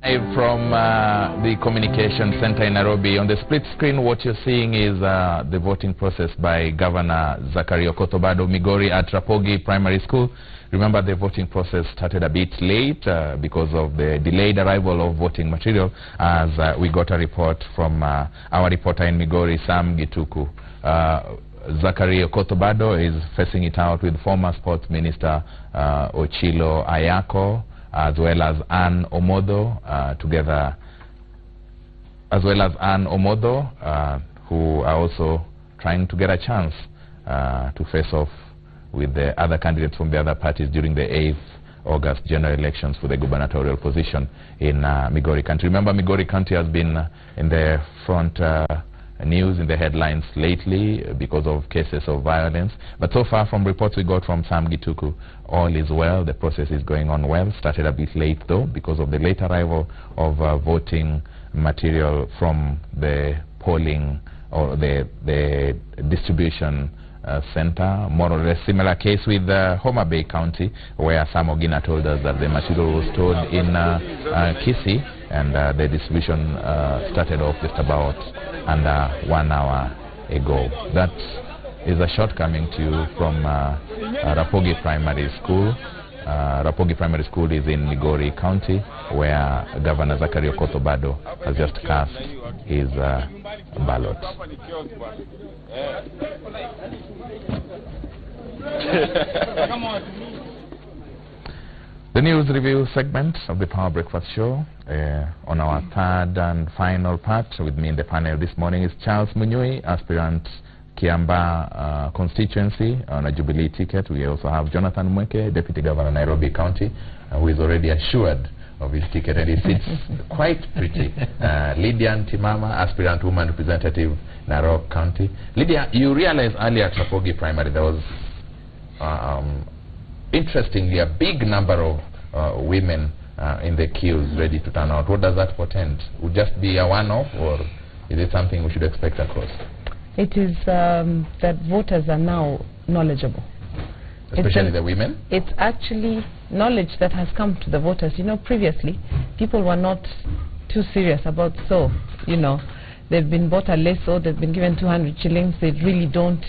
Live from the communication center in Nairobi. On the split screen, what you're seeing is the voting process by Governor Zachary Okotobado Migori at Rapogi Primary School. Remember, the voting process started a bit late because of the delayed arrival of voting material, as we got a report from our reporter in Migori, Sam Gituku. Zachary Okotobado is facing it out with former Sports Minister Ochilo Ayako, as well as Anne Omodo, who are also trying to get a chance to face off with the other candidates from the other parties during the 8th August general elections for the gubernatorial position in Migori County. Remember, Migori County has been in the front news, in the headlines lately because of cases of violence, but so far from reports we got from Sam Gituku, all is well. The process is going on well. Started a bit late though because of the late arrival of voting material from the polling or the distribution center. More or less similar case with Homa Bay County, where Sam Ogina told us that the material was stored in Kisii, and the distribution started off just about under 1 hour ago. That is a shortcoming to you from Rapogi Primary School. Rapogi Primary School is in Migori County, where Governor Zachary Okotobado has just cast his ballot. The news review segment of the Power Breakfast Show. On our third and final part, with me in the panel this morning is Charles Munyui, aspirant Kiamba constituency on a Jubilee ticket. We also have Jonathan Mweke, Deputy Governor Nairobi County, who is already assured of his ticket, and he sits quite pretty. Lydia Ntimama, aspirant woman representative, Narok County. Lydia, you realized earlier at Rapogi Primary there was interestingly a big number of women in the queues ready to turn out. What does that portend? Would just be a one-off, or is it something we should expect across? It is that voters are now knowledgeable. Especially the women? It's actually knowledge that has come to the voters. You know, previously, people were not too serious about they've been bought a leso, they've been given 200 shillings, they really don't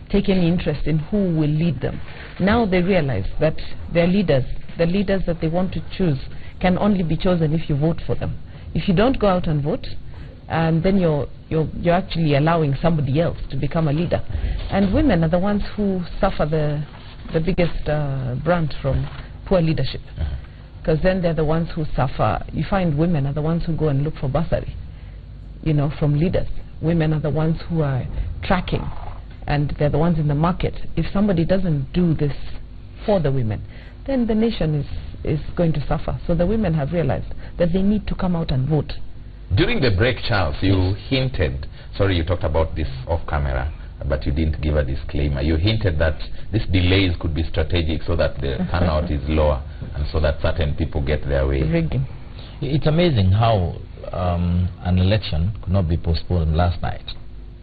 take any interest in who will lead them. Now they realize that their leaders, the leaders that they want to choose, can only be chosen if you vote for them. If you don't go out and vote, then you're actually allowing somebody else to become a leader. And women are the ones who suffer the biggest brunt from poor leadership, because then they're the ones who suffer. You find women are the ones who go and look for bursary, from leaders. Women are the ones who are tracking, and they're the ones in the market. If somebody doesn't do this for the women, then the nation is going to suffer. So the women have realized that they need to come out and vote. During the break, Charles, you hinted, sorry, you talked about this off camera, but you didn't give a disclaimer. You hinted that these delays could be strategic so that the turnout is lower and so that certain people get their way. Rigging. It's amazing how an election could not be postponed last night.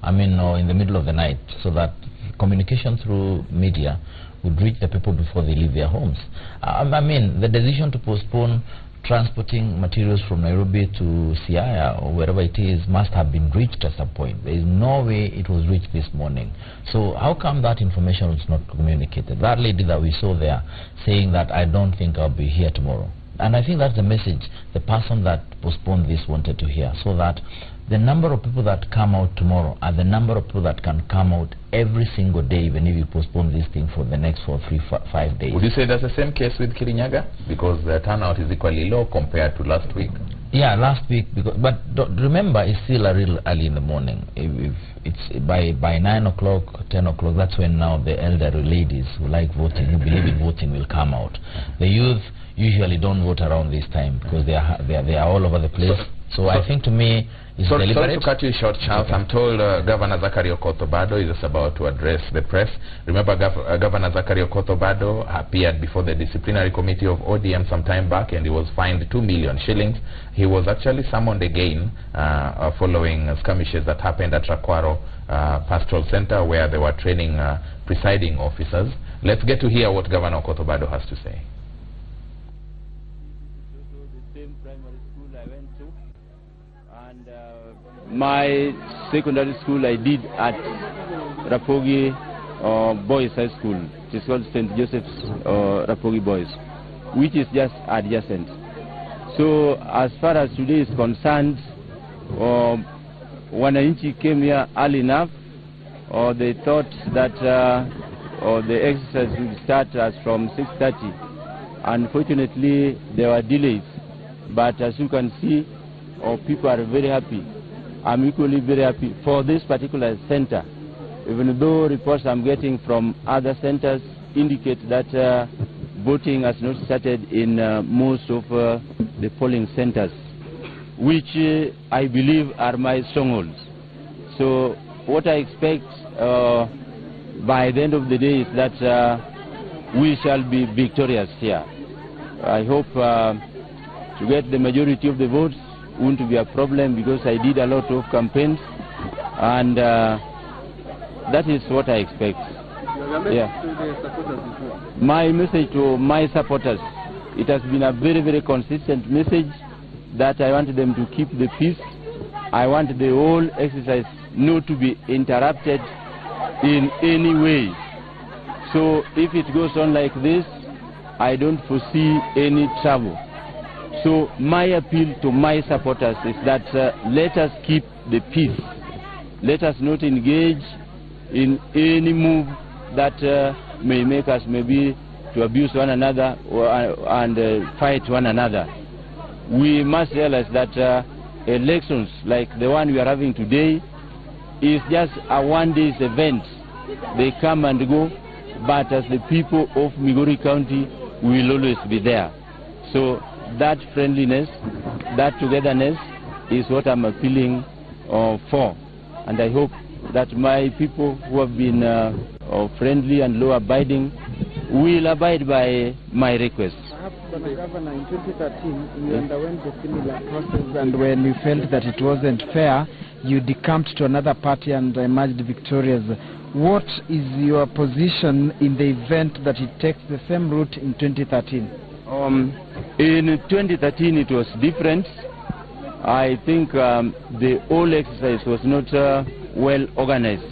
I mean, or in the middle of the night, so that communication through media would reach the people before they leave their homes. I mean, the decision to postpone transporting materials from Nairobi to Siaya or wherever it is must have been reached at some point. There is no way it was reached this morning. So how come that information was not communicated? That lady that we saw there saying that I don't think I'll be here tomorrow. And I think that's the message the person that postponed this wanted to hear, so that the number of people that come out tomorrow are the number of people that can come out every single day, even if you postpone this thing for the next 4, 3, 5 days. Would you say that's the same case with Kirinyaga? Because the turnout is equally low compared to last week. Yeah, last week. But remember, it's still a little early in the morning. If it's by 9 o'clock, 10 o'clock, that's when now the elderly ladies who like voting, who believe in voting, will come out. The youth usually don't vote around this time because they are all over the place. So I think, to me, it's deliberate. Sorry to cut you short, Charles. Okay. I'm told Governor Zachary Okotobado is just about to address the press. Remember, Governor Zachary Okotobado appeared before the disciplinary committee of ODM some time back, and he was fined 2 million shillings. He was actually summoned again following skirmishes that happened at Rakwaro Pastoral Center, where they were training presiding officers. Let's get to hear what Governor Okotobado has to say. same primary school I went to, and my secondary school I did at Rapogi Boys High School. It is called St. Joseph's Rapogi Boys, which is just adjacent. So as far as today is concerned, wananchi came here early enough, or they thought that the exercise would start as from 6:30. Unfortunately, there were delays, but as you can see, people are very happy. I'm equally very happy for this particular center, even though reports I'm getting from other centers indicate that voting has not started in most of the polling centers, which I believe are my strongholds. So what I expect by the end of the day is that we shall be victorious here. I hope to get the majority of the votes won't be a problem, because I did a lot of campaigns, and that is what I expect. Yeah. My message to my supporters, it has been a very, very consistent message that I want them to keep the peace. I want the whole exercise not to be interrupted in any way. So if it goes on like this, I don't foresee any trouble. So my appeal to my supporters is that let us keep the peace. Let us not engage in any move that may make us maybe to abuse one another and fight one another. We must realize that elections like the one we are having today is just a one-day event. They come and go, but as the people of Migori County, we will always be there. So that friendliness, that togetherness is what I'm appealing for. And I hope that my people who have been friendly and law-abiding will abide by my request. Perhaps, Governor, in 2013, you underwent a similar process, and when you felt that it wasn't fair, you decamped to another party and emerged victorious. What is your position in the event that it takes the same route in 2013? In 2013 it was different. I think the whole exercise was not well organized.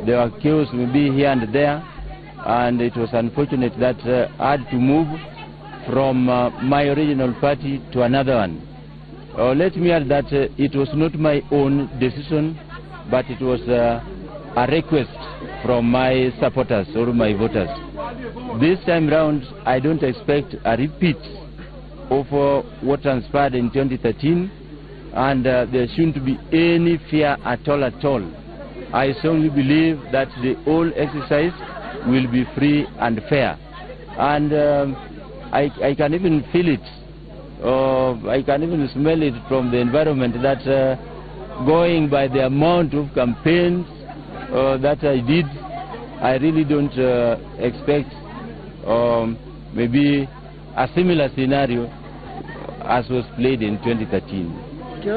There were chaos maybe here and there, and it was unfortunate that I had to move from my original party to another one. Let me add that it was not my own decision, but it was a request from my supporters or my voters. This time round, I don't expect a repeat of what transpired in 2013, and there shouldn't be any fear at all. I strongly believe that the whole exercise will be free and fair, and I can even feel it. I can even smell it from the environment, that going by the amount of campaigns that I did, I really don't expect maybe a similar scenario as was played in 2013.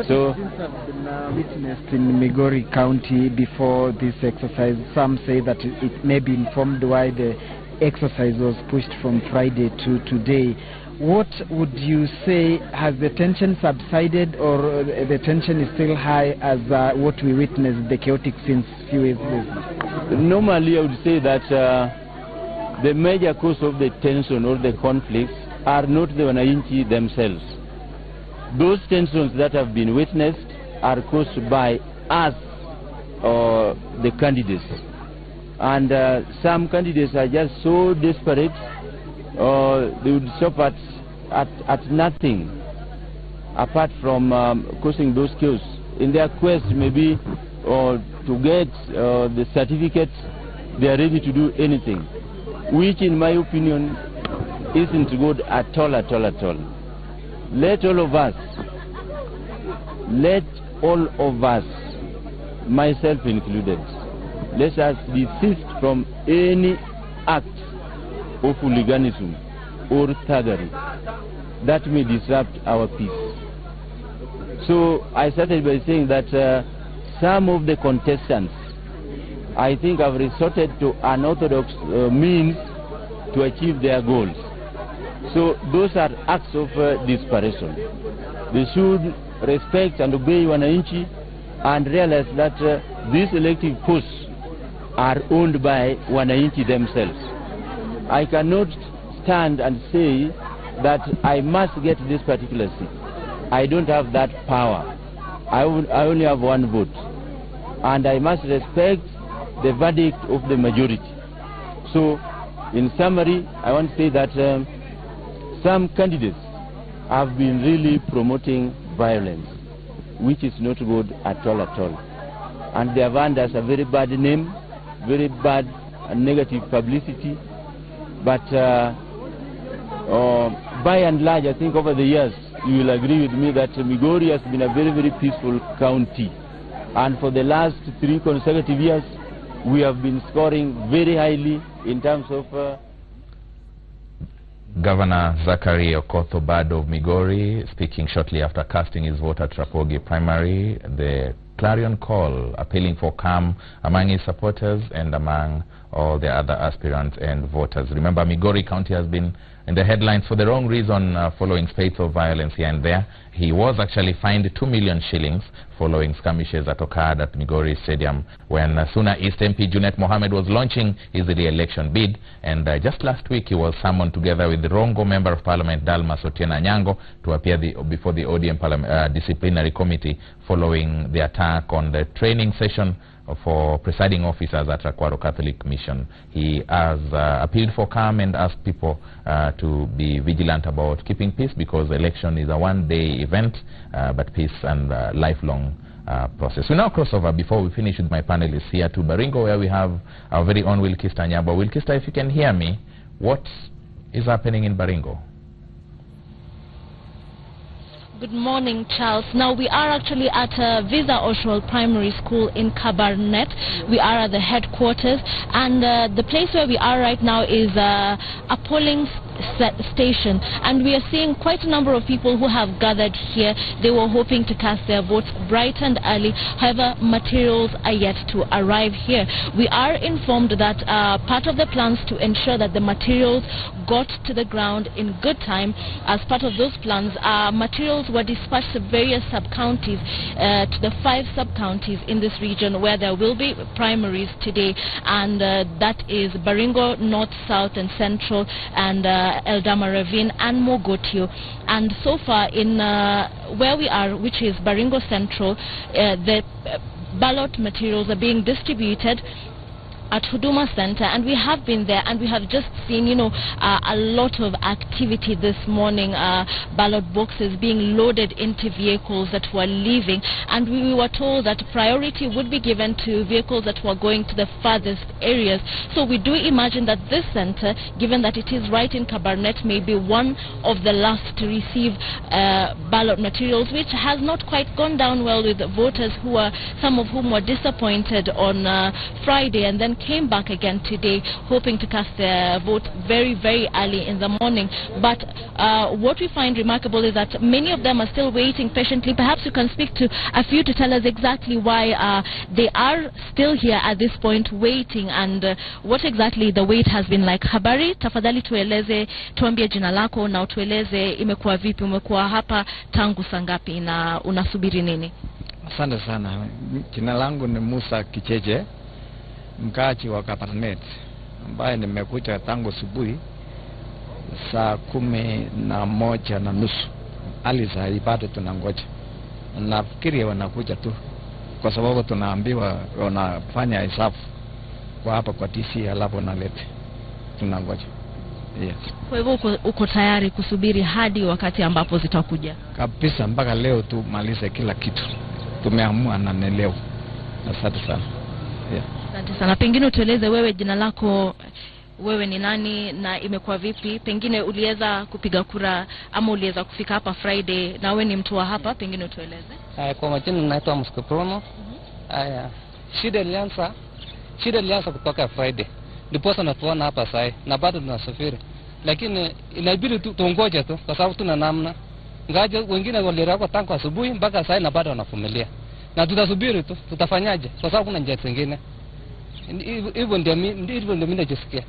So things have been witnessed in Migori County before this exercise. Some say that it may be informed why the exercise was pushed from Friday to today. What would you say, has the tension subsided, or the tension is still high as what we witnessed, the chaotic scenes few years ago? Normally I would say that the major cause of the tension or the conflicts are not the wananchi themselves. Those tensions that have been witnessed are caused by us, the candidates. And some candidates are just so desperate, they would stop at nothing apart from causing those chaos in their quest maybe to get the certificates. They are ready to do anything, which in my opinion isn't good at all. Let all of us, myself included, let us desist from any act of hooliganism or thuggery that may disrupt our peace. So I started by saying that some of the contestants, I think, have resorted to unorthodox means to achieve their goals. So those are acts of desperation. They should respect and obey wananchi and realize that these elective posts are owned by wananchi themselves. I cannot stand and say that I must get this particular seat. I don't have that power. I only have one vote. And I must respect the verdict of the majority. So, in summary, I want to say that some candidates have been really promoting violence, which is not good at all at all. And they have earned us a very bad name, very bad and negative publicity. But by and large, I think over the years, you will agree with me that Migori has been a very, very peaceful county. And for the last 3 consecutive years, we have been scoring very highly in terms of... Governor Zachary Okoth-Obado of Migori speaking shortly after casting his vote at Rapogi Primary. The clarion call appealing for calm among his supporters and among all the other aspirants and voters. Remember, Migori County has been in the headlines for the wrong reason following spate of violence here and there. He was actually fined 2 million shillings following skirmishes that occurred at Migori Stadium when Suna East MP Junet Mohammed was launching his re-election bid. And just last week he was summoned together with the Rongo Member of Parliament Dalmas Otieno Anyango to appear before the ODM disciplinary committee following the attack on the training session for presiding officers at Rakwaro Catholic Mission. He has appealed for calm and asked people to be vigilant about keeping peace, because the election is a one-day event, but peace and lifelong process. We now cross over, before we finish with my panelists, here to Baringo, where we have our very own Wilkista Nyabo. Wilkista, if you can hear me, what is happening in Baringo? Good morning, Charles. Now we are actually at Visa Oshwal Primary School in Kabarnet. We are at the headquarters, and the place where we are right now is a polling station, and we are seeing quite a number of people who have gathered here. They were hoping to cast their votes bright and early. However, materials are yet to arrive here. We are informed that part of the plans to ensure that the materials got to the ground in good time, as part of those plans, materials were dispatched to various sub-counties, to the 5 sub-counties in this region where there will be primaries today, and that is Baringo, North, South and Central, and Eldama Ravine and Mogotio. And so far in where we are, which is Baringo Central, the ballot materials are being distributed at Huduma Center, and we have been there, and we have just seen, you know, a lot of activity this morning. Ballot boxes being loaded into vehicles that were leaving, and we were told that priority would be given to vehicles that were going to the farthest areas. So we do imagine that this center, given that it is right in Kabarnet, may be one of the last to receive ballot materials, which has not quite gone down well with the voters, who are, some of whom were disappointed on Friday and then came back again today, hoping to cast their vote very, very early in the morning. But what we find remarkable is that many of them are still waiting patiently. Perhaps you can speak to a few to tell us exactly why they are still here at this point waiting, and what exactly the wait has been like. Habari, tafadhali tueleze, tuambie jina lako na utueleze imekuwa vipi, umekuwa hapa tangu sangapi na unasubiri nini? Asante sana. Jina langu ni Musa Kicheche, mkaaji wa Kabarnet, ambaye nimekuja tangu asubuhi saa 11:30. Hali saa hii bado tunangoja. Nafikiri wanakuja tu, kwa sababu tunaambiwa wanafanya hesabu kwa hapa kwa TC, alafu nalete. Tunangoja. Yes. Kwa hivyo uko tayari kusubiri hadi wakati ambapo zitakuja? Kabisa, mpaka leo tu malize kila kitu. Tumeamua na leo. Asante sana. Yeah. Asante sana. Pengine utueleze wewe, jina lako, wewe ni nani na imekuwa vipi? Pengine uliweza kupiga kura ama uliweza kufika hapa Friday, na wewe ni mtu wa hapa, pengine utueleze. Kwa majina naitwa Mskoprono. Shida ilianza kutoka Friday. Ndipo sasa tunaona hapa sasa na bado tunasafiri. Lakini inabidi tuongoje tu, kwa sababu tuna namna. Ngaje wengine walirako tangu asubuhi mpaka sasa na bado wanavumilia. Na tutasubiri tu, tutafanyaje? Kwa sababu kuna njia zingine. Hivyo ndio mimi najisikia.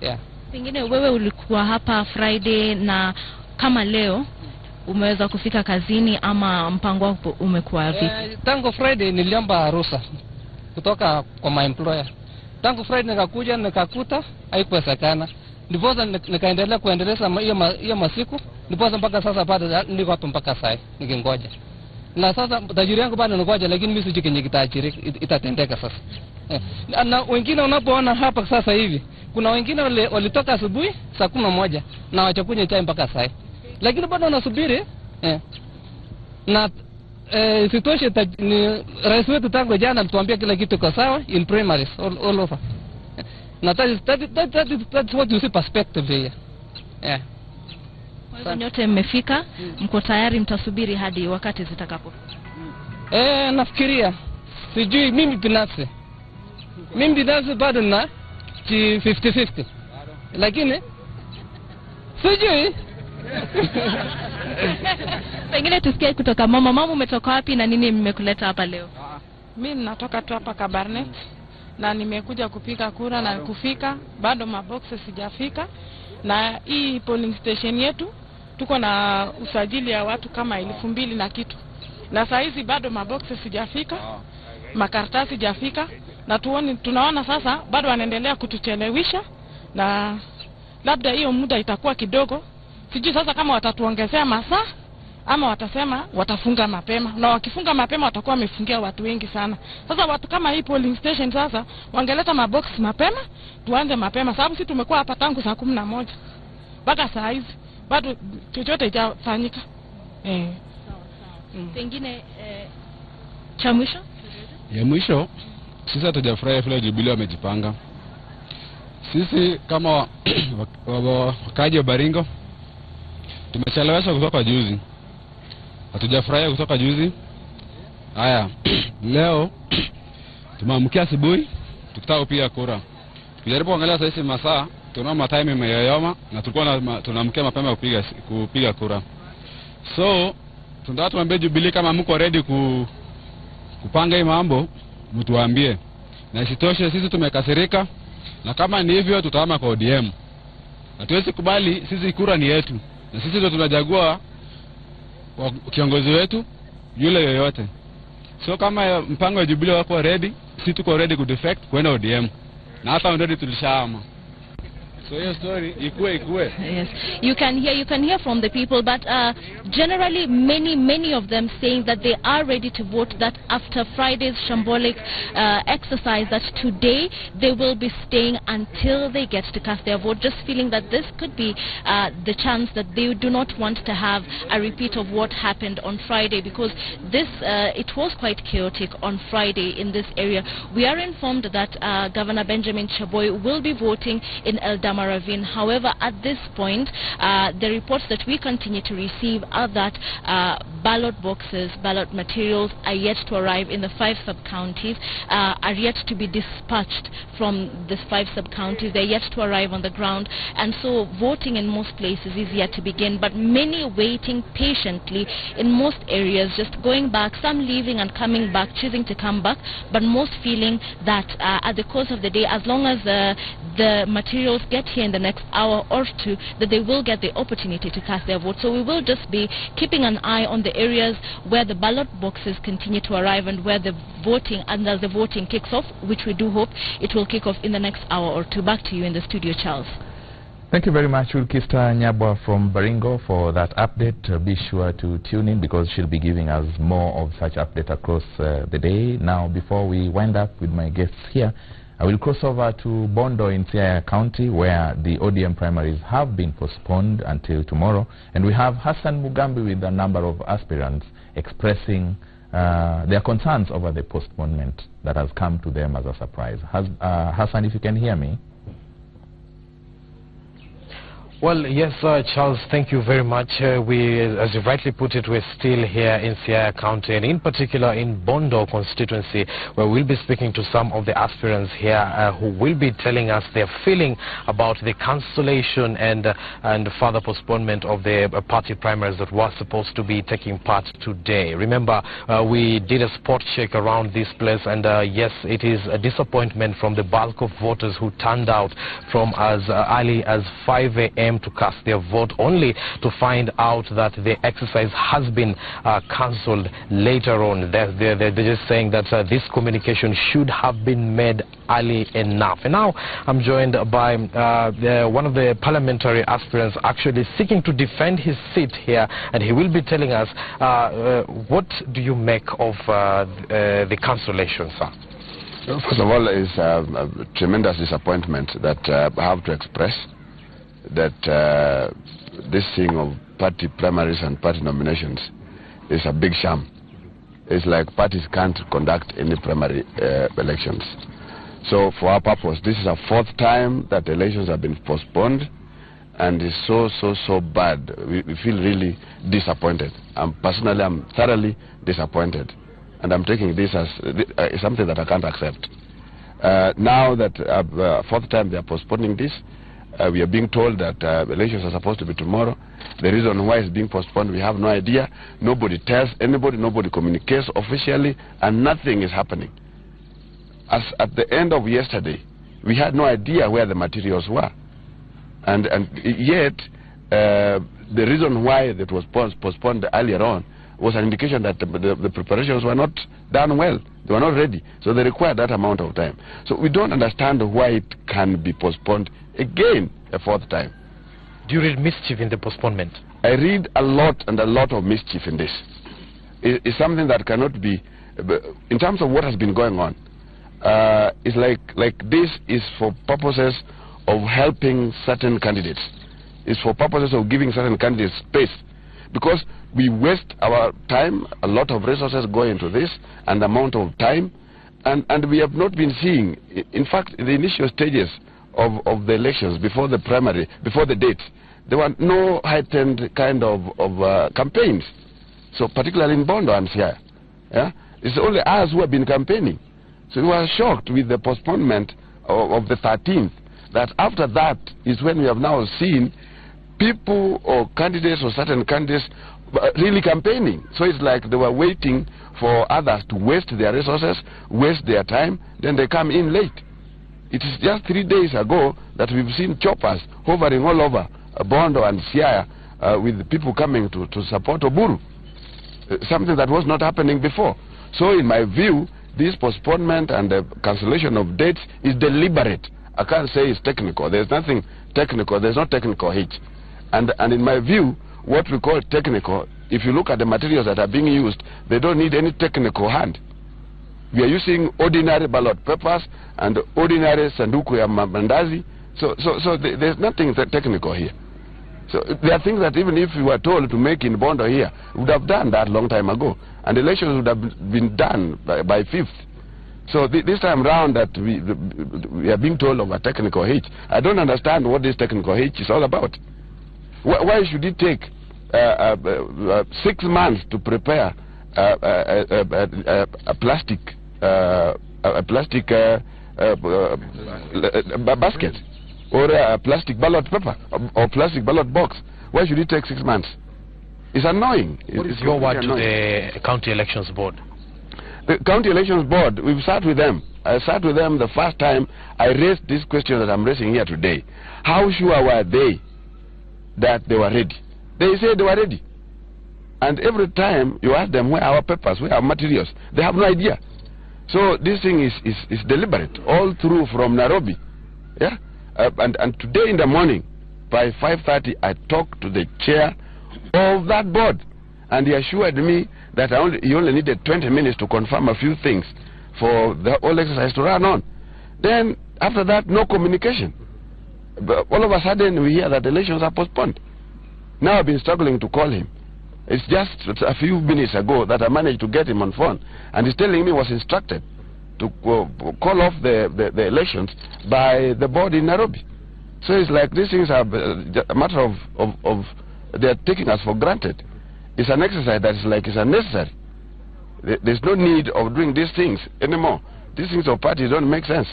Yeah. Pengine wewe ulikuwa hapa Friday na kama leo umeweza kufika kazini ama mpango wako umekuwa vipi? Tangu Friday niliomba ruhusa kutoka kwa my employer. Tangu Friday nikakuja nikakuta haikuwezekana. Ndiposa nikaendelea kuendeleza hiyo masiku. Ndiposa mpaka sasa bado niko hapa mpaka sasa nikingoja. Na sasa tajiri yangu bado nangoja, lakini mimi sijui kenye kitajiri itatendeka sasa. Na wengine unapoona hapa sasa hivi, kuna wengine walitoka asubuhi saa 11 na wachakunywa chai mpaka sasa. Lakini bado wanasubiri na situation ni rais wetu tangu jana alituambia kila kitu kwa sawa in primaries all over. Na that's what you see perspective here. Yeah. Kwa hivyo nyote mmefika, mko tayari, mtasubiri hadi wakati zitakapo? Nafikiria sijui mimi binafsi bado na 50-50. Lakini sijui pengine tusikie kutoka mama. Mama, umetoka wapi na nini mmekuleta hapa leo? Mimi natoka tu hapa Kabarnet na nimekuja kupiga kura na kufika bado maboxes sijafika, na hii polling station yetu tuko na usajili ya watu kama 2,000 na kitu, na saa hizi bado maboxes sijafika, makaratasi sijafika, na tunaona sasa bado wanaendelea kutuchelewesha, na labda hiyo muda itakuwa kidogo. Sijui sasa kama watatuongezea masaa ama watasema watafunga mapema, na wakifunga mapema watakuwa wamefungia watu wengi sana. Sasa watu kama hii polling station sasa wangeleta mabox mapema, tuanze mapema, sababu sisi tumekuwa hapa tangu saa 11 mpaka saa hizi bado chochote haijafanyika. Pengine cha mwisho? Ya mwisho, sisi hatujafurahia vile Jubilee wamejipanga. Sisi kama wakaji wa Baringo tumecheleweshwa kutoka juzi. Hatujafurahia kutoka juzi. Haya, leo tumeamkia asubuhi tukitaka kupiga kura. Tukijaribu kuangalia sasa masaa, tunaona time imeyoyoma na tulikuwa tunaamkia mapema kupiga kura. So, tunataka tuambie Jubilee kama mko ready kupanga hii mambo, mtuambie. Na isitoshe sisi tumekasirika, na kama ni hivyo tutahama kwa ODM. Hatuwezi kubali, sisi kura ni yetu. Na sisi ndio tunachagua kiongozi wetu yule yoyote. So kama mpango wa Jubilee wako ready, sisi tuko ready ku defect kwenda ODM. Na hata already tulishahama. So your story ikue. Yes, you can hear from the people, but generally many of them saying that they are ready to vote, that after Friday's shambolic exercise, that today they will be staying until they get to cast their vote, just feeling that this could be the chance that they do not want to have a repeat of what happened on Friday, because this it was quite chaotic on Friday in this area. We are informed that Governor Benjamin Chaboy will be voting in Eldama Ravine. However, at this point, the reports that we continue to receive are that ballot boxes, ballot materials are yet to arrive in the 5 sub-counties, are yet to be dispatched from these 5 sub-counties. They're yet to arrive on the ground, and so voting in most places is yet to begin, but many waiting patiently in most areas, just going back, some leaving and coming back, choosing to come back, but most feeling that at the course of the day, as long as the materials get here in the next hour or two, that they will get the opportunity to cast their vote. So we will just be keeping an eye on the areas where the ballot boxes continue to arrive and where the voting, and as the voting kicks off, which we do hope it will kick off in the next hour or two. Back to you in the studio, Charles. Thank you very much, Wilkista Nyabwa from Baringo, for that update. Be sure to tune in because she'll be giving us more of such updates across the day. Now, before we wind up with my guests here, I will cross over to Bondo in Siaya County, where the ODM primaries have been postponed until tomorrow. And we have Hassan Mugambi with a number of aspirants expressing their concerns over the postponement that has come to them as a surprise. Hassan, if you can hear me. Well, yes, Charles, thank you very much. We, as you rightly put it, we're still here in Siaya County, and in particular in Bondo constituency, where we'll be speaking to some of the aspirants here who will be telling us their feeling about the cancellation and further postponement of the party primaries that was supposed to be taking part today. Remember, we did a spot check around this place, and yes, it is a disappointment from the bulk of voters who turned out from as early as 5 a.m. to cast their vote, only to find out that the exercise has been cancelled later on. They're just saying that this communication should have been made early enough. And now I'm joined by one of the parliamentary aspirants actually seeking to defend his seat here, and he will be telling us what do you make of the cancellation, sir? First of all, it's a tremendous disappointment that I have to express that this thing of party primaries and party nominations is a big sham. It's like parties can't conduct any primary elections. So for our purpose, this is a 4th time that elections have been postponed, and it's so bad. We feel really disappointed. Personally, I'm thoroughly disappointed, and I'm taking this as something that I can't accept. Now that 4th time they are postponing this, we are being told that elections are supposed to be tomorrow. The reason why it's being postponed, we have no idea. Nobody tells anybody, nobody communicates officially, and nothing is happening. As at the end of yesterday, we had no idea where the materials were. And yet, the reason why it was postponed earlier on was an indication that the preparations were not done well. They were not ready. So they required that amount of time. So we don't understand why it can be postponed again a 4th time. Do you read mischief in the postponement? I read a lot of mischief in this. It's something that cannot be, in terms of what has been going on. It's like this is for purposes of helping certain candidates. It's for purposes of giving certain candidates space. Because we waste our time, a lot of resources go into this, and amount of time, and we have not been seeing, in fact, in the initial stages of the elections, before the primary, before the dates, there were no heightened kind of campaigns. So particularly in Bondo and Siaya, yeah? It's only us who have been campaigning. So we were shocked with the postponement of the 13th, that after that is when we have now seen people or candidates or certain candidates really campaigning. So it's like they were waiting for others to waste their resources, waste their time, then they come in late. It is just 3 days ago that we've seen choppers hovering all over Bondo and Siaya with people coming to support Oburu. Something that was not happening before. So in my view, this postponement and the cancellation of dates is deliberate. I can't say it's technical. There's nothing technical. There's no technical hitch. And in my view, what we call technical, if you look at the materials that are being used, they don't need any technical hand. We are using ordinary ballot papers and ordinary sanduku ya mandazi. So there's nothing technical here. So there are things that even if we were told to make in Bondo here, we would have done that long time ago. And elections would have been done by 5th. So this time round that we are being told of a technical hitch, I don't understand what this technical hitch is all about. Why should it take 6 months to prepare a plastic basket, or a plastic ballot paper, or plastic ballot box? Why should it take 6 months? It's annoying. What is your word to the County Elections Board? The County Elections Board, we've sat with them. I sat with them the first time I raised this question that I'm raising here today. How sure were they that they were ready? They said they were ready. And every time you ask them, where are our papers, where are our materials, they have no idea. So this thing is deliberate, all through from Nairobi. Yeah? And today in the morning, by 5:30, I talked to the chair of that board. And he assured me that he only needed 20 minutes to confirm a few things for the whole exercise to run on. Then, after that, no communication. But all of a sudden, we hear that the elections are postponed. Now I've been struggling to call him. It's just a few minutes ago that I managed to get him on phone. And he's telling me he was instructed to call off the elections by the board in Nairobi. So it's like these things are a matter of they are taking us for granted. It's an exercise that is like it's unnecessary. There's no need of doing these things anymore. These things of parties don't make sense.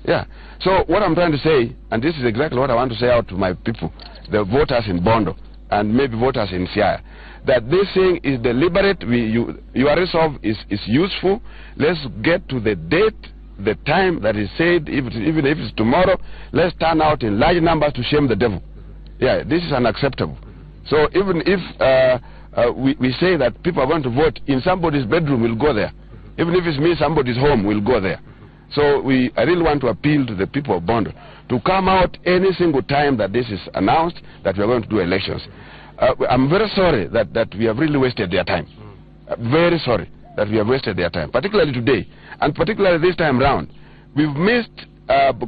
Yeah. So what I'm trying to say, and this is exactly what I want to say out to my people, the voters in Bondo, and maybe voters in Siaya, that this thing is deliberate. Your resolve is useful. Let's get to the date, the time that is said, even if it's tomorrow. Let's turn out in large numbers to shame the devil. Yeah, this is unacceptable. So even if we say that people are going to vote in somebody's bedroom, we'll go there. Even if it's me, somebody's home, we'll go there. So I really want to appeal to the people of Bondo to come out any single time that this is announced that we are going to do elections. I'm very sorry that we have really wasted their time. Very sorry that we have wasted their time, particularly today, and particularly this time round. We've missed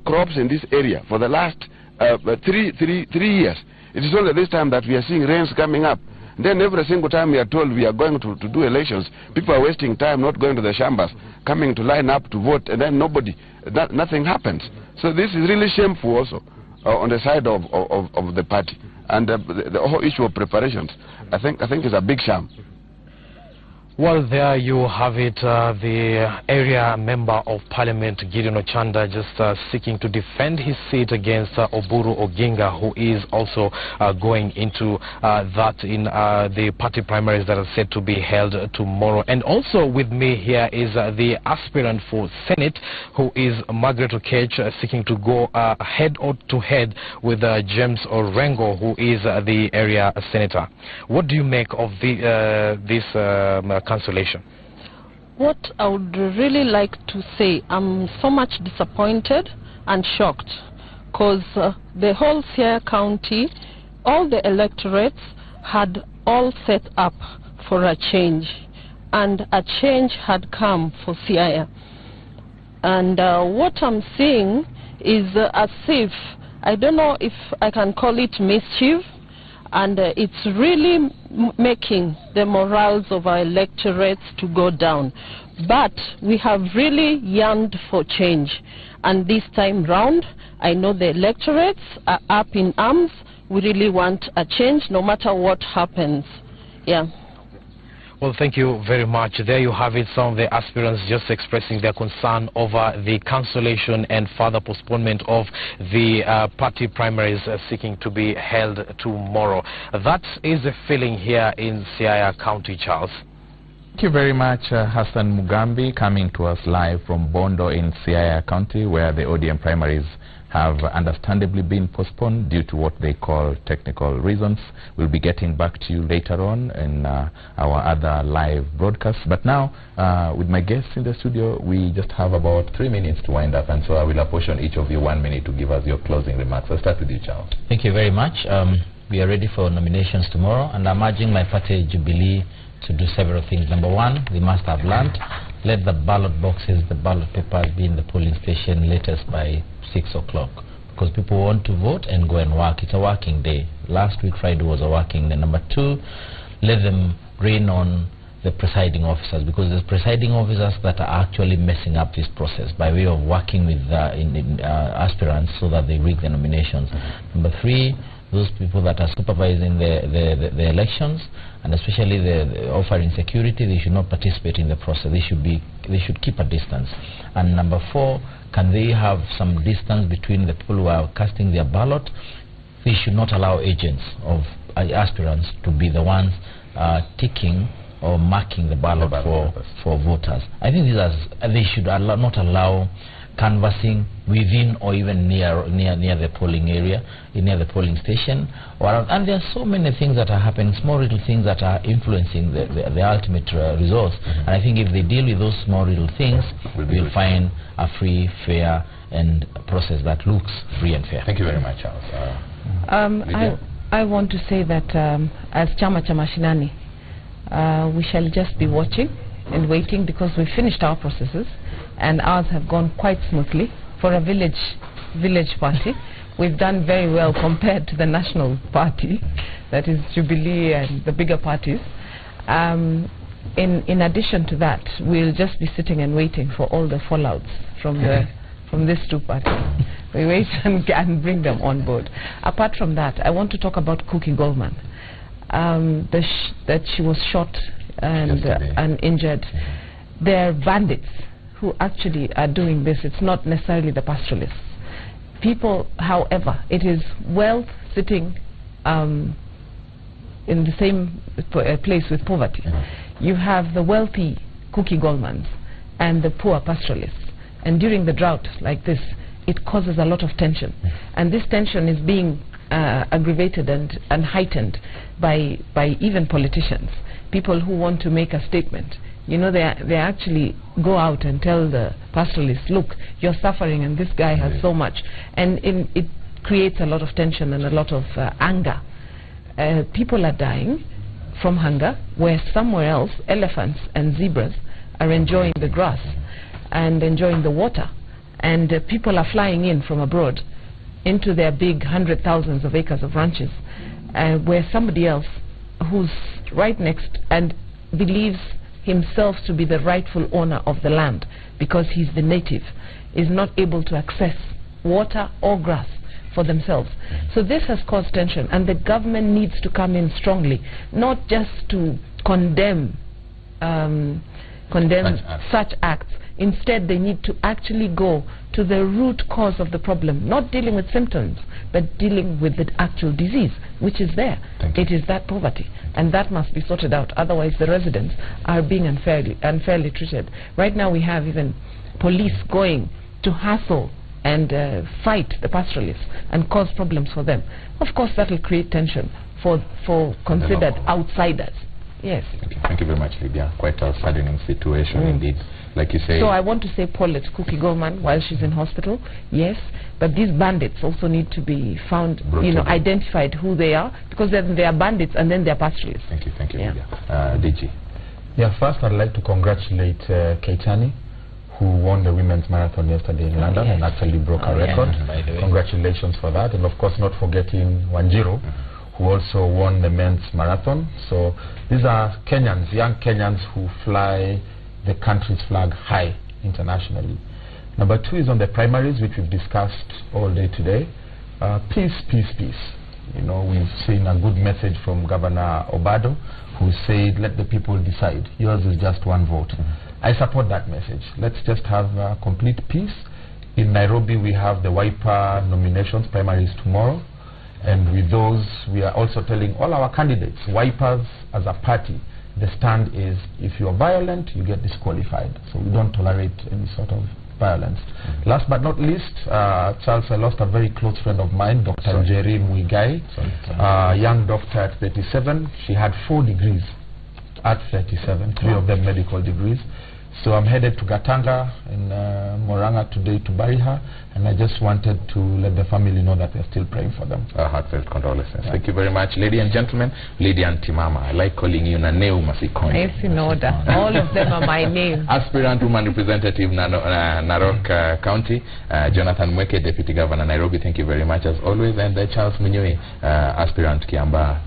crops in this area for the last 3 years. It is only this time that we are seeing rains coming up. Then every single time we are told we are going to do elections, people are wasting time not going to the chambers, coming to line up to vote, and then nothing happens. So this is really shameful also on the side of the party. And the whole issue of preparations, I think is a big sham. Well, there you have it, the area member of Parliament, Gideon Ochanda, just seeking to defend his seat against Oburu Oginga, who is also going into that in the party primaries that are set to be held tomorrow. And also with me here is the aspirant for Senate, who is Margaret Okech, seeking to go head-to-head with James Orengo, who is the area senator. What do you make of this cancellation? What I would really like to say, I'm so much disappointed and shocked, because the whole Siaya County, all the electorates had all set up for a change, and a change had come for Siaya. And what I'm seeing is as if, I don't know if I can call it mischief, and it's really making the morals of our electorates to go down. But we have really yearned for change, and this time round, I know the electorates are up in arms. We really want a change no matter what happens. Yeah. Well, thank you very much. There you have it, some of the aspirants just expressing their concern over the cancellation and further postponement of the party primaries seeking to be held tomorrow. That is the feeling here in Siaya County, Charles. Thank you very much, Hassan Mugambi, coming to us live from Bondo in Siaya County, where the ODM primaries have understandably been postponed due to what they call technical reasons. We'll be getting back to you later on in our other live broadcasts. But now, with my guests in the studio, we just have about 3 minutes to wind up, and so I will apportion each of you 1 minute to give us your closing remarks. I'll start with you, Charles. Thank you very much. We are ready for nominations tomorrow, and I'm urging my party, Jubilee, to do several things. Number one, we must have learned. Let the ballot boxes, the ballot papers be in the polling station latest by 6 o'clock, because people want to vote and go and work. It's a working day. Last week, Friday, was a working day. Number two, let them rein on the presiding officers, because there's presiding officers that are actually messing up this process by way of working with aspirants so that they rig the nominations. Number three, those people that are supervising the elections, and especially the offering security, they should not participate in the process. They should keep a distance. And number four, can they have some distance between the people who are casting their ballot? They should not allow agents of aspirants to be the ones ticking or marking the ballot for voters. I think they should not allow canvassing within or even near the polling area, near the polling station. And there are so many things that are happening, small little things that are influencing the ultimate results. And I think if they deal with those small little things, we'll find a free, fair, and process that looks free and fair. Thank you very much, Charles. I want to say that as Chama cha Mashinani, we shall just be watching and waiting, because we finished our processes and ours have gone quite smoothly. For a village party, we've done very well compared to the national party, that is Jubilee and the bigger parties. In addition to that, we'll just be sitting and waiting for all the fallouts from these two parties. We wait and bring them on board. Apart from that, I want to talk about Cookie Goldman. That she was shot and injured. There are bandits who actually are doing this. It's not necessarily the pastoralists. People, however, it is wealth sitting in the same place with poverty. You have the wealthy Cookie Goldmans and the poor pastoralists. And during the drought like this, it causes a lot of tension. And this tension is being aggravated and heightened by even politicians, people who want to make a statement. You know, they actually go out and tell the pastoralists, look, you're suffering and this guy has so much. And it creates a lot of tension and a lot of anger. People are dying from hunger, where somewhere else, elephants and zebras are enjoying the grass and enjoying the water. And people are flying in from abroad into their big thousands of acres of ranches, where somebody else who's right next and believes himself to be the rightful owner of the land because he's the native is not able to access water or grass for themselves. So this has caused tension, and the government needs to come in strongly, not just to condemn such acts. Instead, they need to actually go to the root cause of the problem, not dealing with symptoms, but dealing with the actual disease, which is there. It is that poverty, and that must be sorted out. Otherwise, the residents are being unfairly treated. Right now, we have even police going to hassle and fight the pastoralists and cause problems for them. Of course, that will create tension for considered outsiders. Yes. Thank you very much, Lydia. Quite a saddening situation indeed. Like you say. So I want to say Paulette Cookie Goldman while she's in hospital, yes, but these bandits also need to be found, identified who they are, because they are bandits and then they are pastoralists. Thank you, Lydia. DG. Yeah, first I'd like to congratulate Keitani, who won the women's marathon yesterday in London and actually broke a record. Congratulations for that. And of course not forgetting Wanjiru, who also won the men's marathon. So these are Kenyans, young Kenyans who fly the country's flag high internationally. Number 2 is on the primaries, which we've discussed all day today. Peace, peace, peace. You know, we've seen a good message from Governor Obado, who said, let the people decide. Yours is just one vote. I support that message. Let's just have complete peace. In Nairobi, we have the Wiper nominations, primaries tomorrow. And with those, we are also telling all our candidates, Wipers as a party, the stand is, if you're violent, you get disqualified. So we don't tolerate any sort of violence. Last but not least, Charles, I lost a very close friend of mine, Dr. Njeri Muigai, young doctor at 37. She had 4 degrees at 37, 3 of them medical degrees. So I'm headed to Gatanga in Moranga today to bury her, and I just wanted to let the family know that we're still praying for them. Heartfelt condolences. Yeah. Thank you very much, ladies and gentlemen. Lady Antimama, I like calling you Naneu Masikonyi. Yes, in order. All of them are my name. Aspirant woman representative Narok County, Jonathan Mweke, Deputy Governor Nairobi. Thank you very much as always, and Charles Munyui, aspirant Kiamba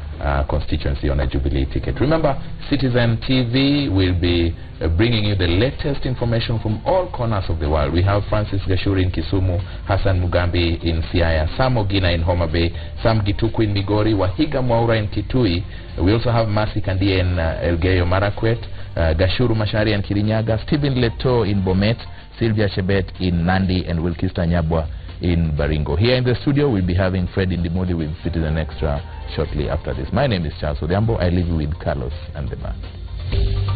constituency on a Jubilee ticket. Remember, Citizen TV will be bringing you the latest information from all corners of the world. We have Francis Gashuri in Kisumu, Hassan Mugambi in Siaya, Sam Ogina in Homa Bay, Sam Gituku in Migori, Wahiga Mwaura in Kitui. We also have Mercy Kandie in Elgeyo Marakwet, Gashuru Mashari in Kirinyaga, Stephen Leto in Bomet, Sylvia Chebet in Nandi, and Wilkista Nyabwa in Baringo. Here in the studio, we'll be having Fred Indimuli with Citizen Extra shortly after this. My name is Charles Odhiambo. I leave you with Carlos and the man.